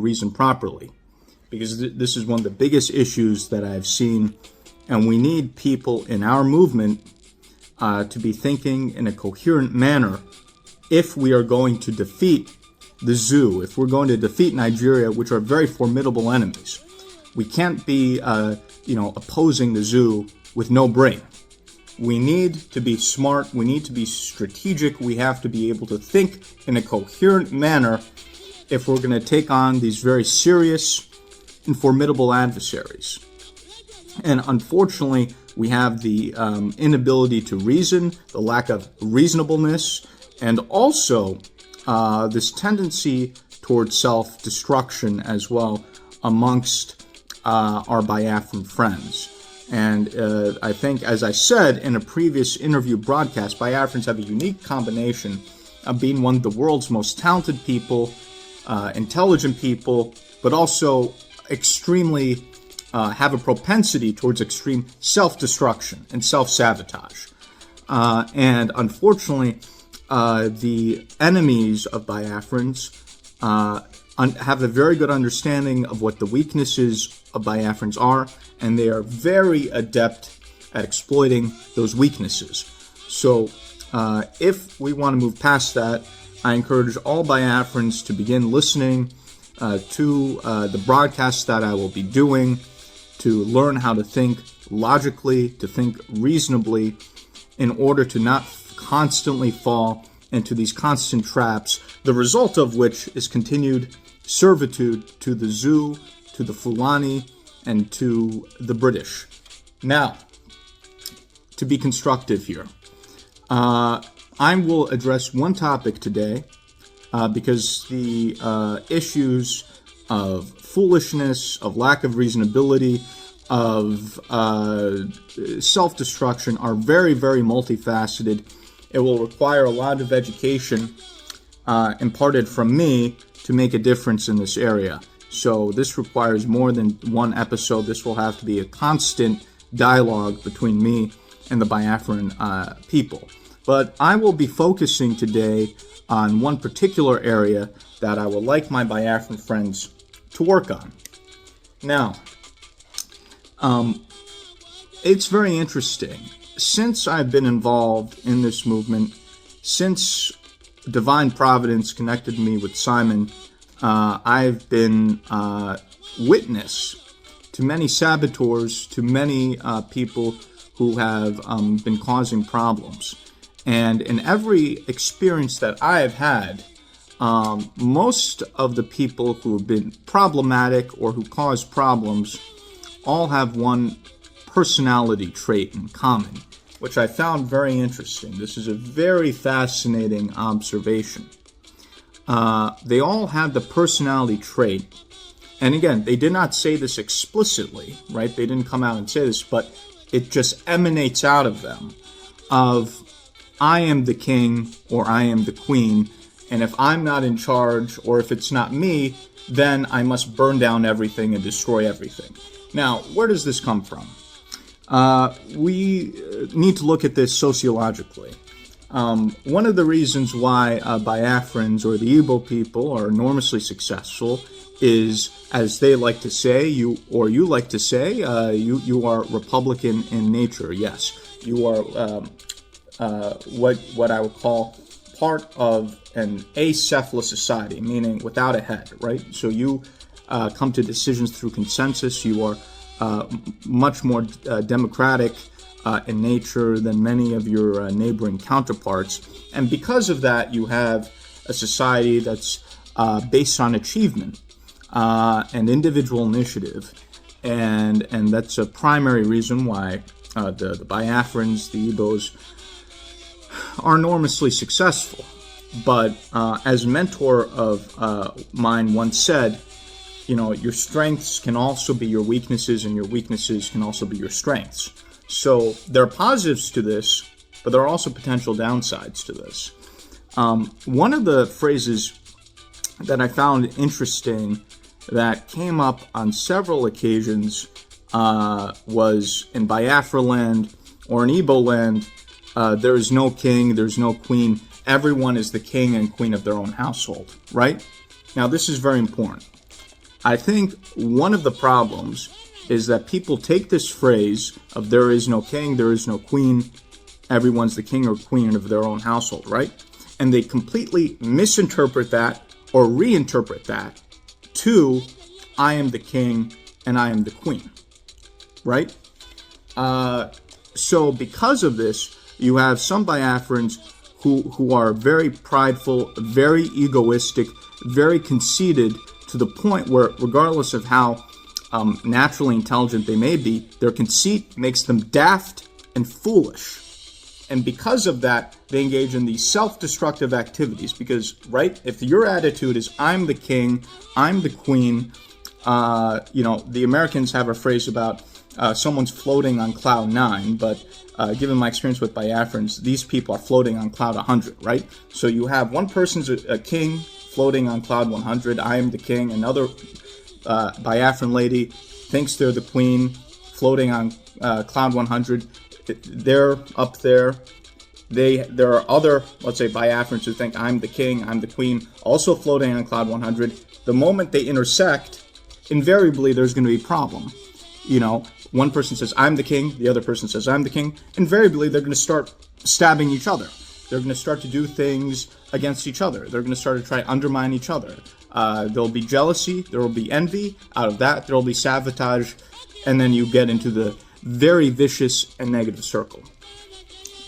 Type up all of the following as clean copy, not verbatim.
reason properly, because this is one of the biggest issues that I've seen, and we need people in our movement to be thinking in a coherent manner if we are going to defeat the zoo, if we're going to defeat Nigeria, which are very formidable enemies. We can't be, opposing the zoo with no brain. We need to be smart. We need to be strategic. We have to be able to think in a coherent manner if we're going to take on these very serious and formidable adversaries. And unfortunately, we have the inability to reason, the lack of reasonableness, and also this tendency towards self-destruction as well amongst our Biafran friends. And I think, as I said in a previous interview broadcast, Biafrans have a unique combination of being one of the world's most talented people, intelligent people, but also extremely have a propensity towards extreme self-destruction and self-sabotage. And unfortunately, the enemies of Biafrans have a very good understanding of what the weaknesses of Biafrans are, and they are very adept at exploiting those weaknesses. So if we want to move past that, I encourage all Biafrans to begin listening to the broadcasts that I will be doing, to learn how to think logically, to think reasonably, in order to not constantly fall into these constant traps, the result of which is continued servitude to the zoo, to the Fulani, and to the British. Now, to be constructive here, I will address one topic today because the issues of foolishness, of lack of reasonability, of self-destruction are very, very multifaceted. It will require a lot of education imparted from me to make a difference in this area. So this requires more than one episode. This will have to be a constant dialogue between me and the Biafran people. But I will be focusing today on one particular area that I would like my Biafran friends to work on. Now, it's very interesting. Since I've been involved in this movement, since Divine Providence connected me with Simon, I've been witness to many saboteurs, to many people who have been causing problems. And in every experience that I have had, most of the people who have been problematic or who cause problems all have one personality trait in common, which I found very interesting. This is a very fascinating observation. They all have the personality trait, and again, they did not say this explicitly, right? They didn't come out and say this, but it just emanates out of them, of I am the king or I am the queen, and if I'm not in charge or if it's not me, then I must burn down everything and destroy everything. Now, where does this come from? We need to look at this sociologically. One of the reasons why Biafrans or the Igbo people are enormously successful is, as they like to say, you like to say, you are Republican in nature. Yes, you are what I would call part of an acephalous society, meaning without a head, right? So you come to decisions through consensus. You are much more democratic in nature than many of your neighboring counterparts. And because of that, you have a society that's based on achievement and individual initiative. And that's a primary reason why the Biafrans, the Igbos, are enormously successful. But as a mentor of mine once said, your strengths can also be your weaknesses, and your weaknesses can also be your strengths. So there are positives to this, but there are also potential downsides to this. One of the phrases that I found interesting that came up on several occasions was in Biafra land or in Igbo land, there is no king, there's no queen. Everyone is the king and queen of their own household, right? Now, this is very important. I think one of the problems is that people take this phrase of there is no king, there is no queen, everyone's the king or queen of their own household, right? And they completely misinterpret that or reinterpret that to I am the king and I am the queen, right? So because of this, you have some Biafrans who are very prideful, very egoistic, very conceited, to the point where, regardless of how naturally intelligent they may be, their conceit makes them daft and foolish. And because of that, they engage in these self-destructive activities. Because, right, if your attitude is, I'm the king, I'm the queen, the Americans have a phrase about someone's floating on cloud 9, but given my experience with Biafrans, these people are floating on cloud 100, right? So you have one person's a king floating on cloud 100, I am the king, another Biafran lady thinks they're the queen, floating on cloud 100, they're up there. There are other, let's say, Biafrans who think I'm the king, I'm the queen, also floating on cloud 100. The moment they intersect, invariably there's going to be a problem. One person says, I'm the king, the other person says, I'm the king. Invariably, they're going to start stabbing each other. They're going to start to do things against each other. They're going to start to try to undermine each other. There'll be jealousy, there will be envy. Out of that, there will be sabotage. And then you get into the very vicious and negative circle.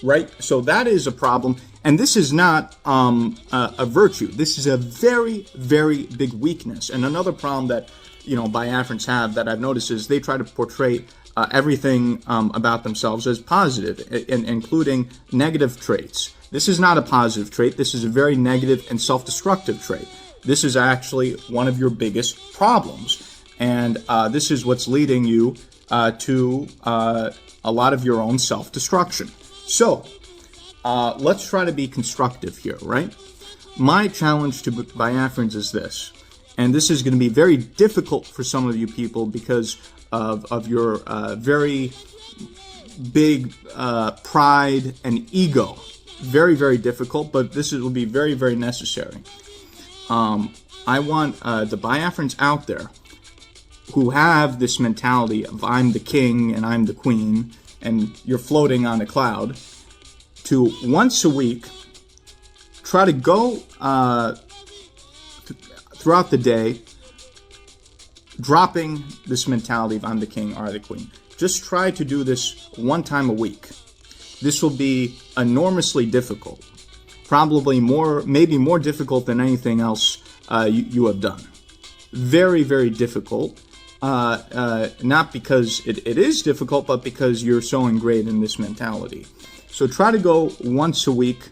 Right? So that is a problem. And this is not a virtue. This is a very, very big weakness. And another problem that Biafrans have that I've noticed is they try to portray everything about themselves as positive, including negative traits. This is not a positive trait. This is a very negative and self-destructive trait. This is actually one of your biggest problems. And this is what's leading you to a lot of your own self-destruction. So let's try to be constructive here, right? My challenge to Biafrans is this. And this is going to be very difficult for some of you people because of your very big pride and ego. Very, very difficult, but this will be very, very necessary. I want the Biafrans out there who have this mentality of I'm the king and I'm the queen and you're floating on a cloud to once a week try to go throughout the day, dropping this mentality of I'm the king or the queen. Just try to do this one time a week. This will be enormously difficult. Probably maybe more difficult than anything else you have done. Very, very difficult. Not because it is difficult, but because you're so ingrained in this mentality. So try to go once a week.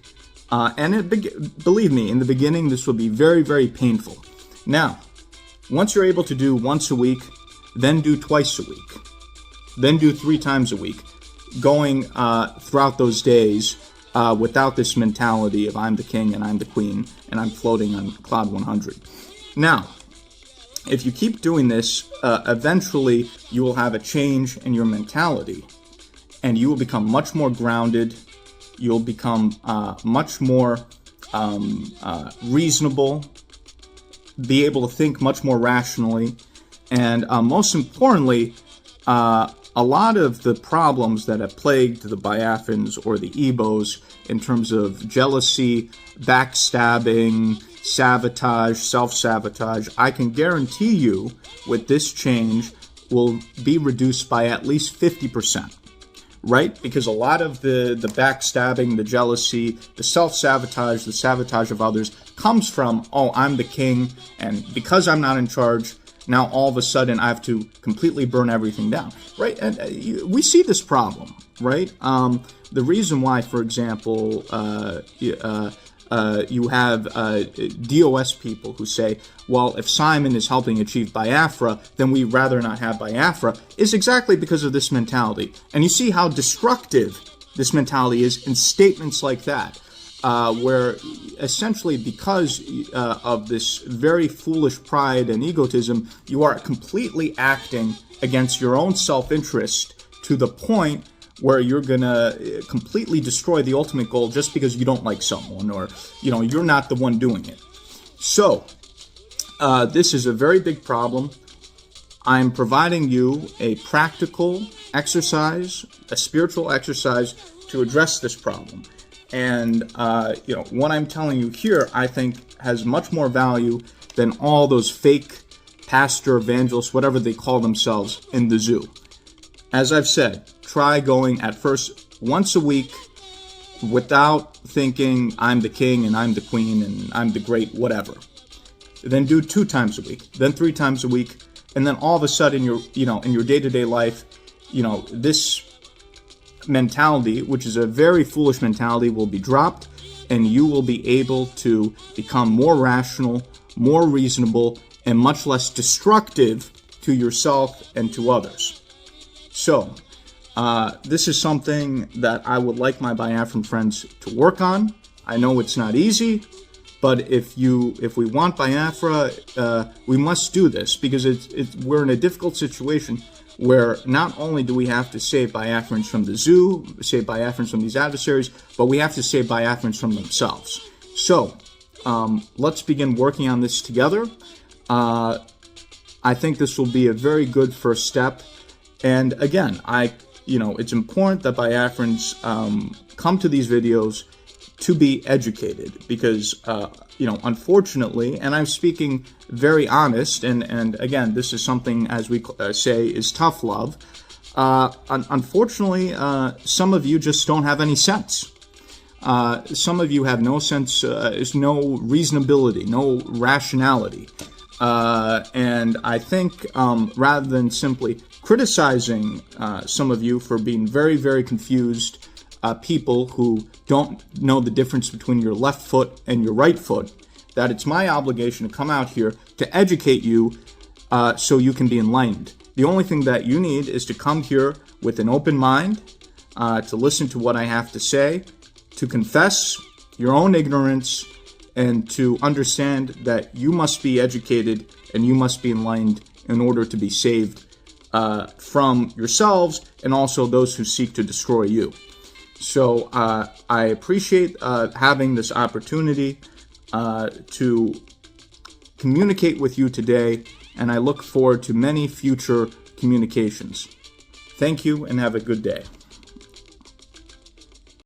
Believe me, in the beginning, this will be very, very painful. Now, once you're able to do once a week, then do twice a week, then do 3 times a week, going throughout those days without this mentality of I'm the king and I'm the queen and I'm floating on cloud 100. Now, if you keep doing this, eventually you will have a change in your mentality and you will become much more grounded. You'll become much more reasonable, be able to think much more rationally, and most importantly, a lot of the problems that have plagued the Biafrans or the Igbos in terms of jealousy, backstabbing, sabotage, self-sabotage, I can guarantee you with this change will be reduced by at least 50%. Right? Because a lot of the backstabbing, the jealousy, the self-sabotage, the sabotage of others comes from, oh, I'm the king, and because I'm not in charge, now all of a sudden I have to completely burn everything down. Right? And we see this problem, right? The reason why, for example, you have DOS people who say, well, if Simon is helping achieve Biafra, then we'd rather not have Biafra, is exactly because of this mentality. And you see how destructive this mentality is in statements like that, where essentially because of this very foolish pride and egotism, you are completely acting against your own self-interest to the point where you're going to completely destroy the ultimate goal just because you don't like someone or, you're not the one doing it. So, This is a very big problem. I'm providing you a practical exercise, a spiritual exercise to address this problem. And, what I'm telling you here, I think, has much more value than all those fake pastor evangelists, whatever they call themselves, in the zoo. As I've said, try going at first once a week without thinking I'm the king and I'm the queen and I'm the great whatever. Then do 2 times a week, then 3 times a week, and then all of a sudden in your day-to-day life, this mentality, which is a very foolish mentality, will be dropped, and you will be able to become more rational, more reasonable, and much less destructive to yourself and to others. So, this is something that I would like my Biafran friends to work on. I know it's not easy, but if we want Biafra, we must do this, because we're in a difficult situation where not only do we have to save Biafrans from the zoo, save Biafrans from these adversaries, but we have to save Biafrans from themselves. So, let's begin working on this together. I think this will be a very good first step. And again, it's important that Biafrans come to these videos to be educated, because unfortunately, and I'm speaking very honest, and again, this is something, as we say, is tough love. Unfortunately, some of you just don't have any sense. Some of you have no sense, no reasonability, no rationality. And I think rather than simply criticizing some of you for being very, very confused people who don't know the difference between your left foot and your right foot, that it's my obligation to come out here to educate you so you can be enlightened. The only thing that you need is to come here with an open mind, to listen to what I have to say, to confess your own ignorance, and to understand that you must be educated and you must be enlightened in order to be saved from yourselves and also those who seek to destroy you. So I appreciate having this opportunity to communicate with you today, and I look forward to many future communications. Thank you, and have a good day.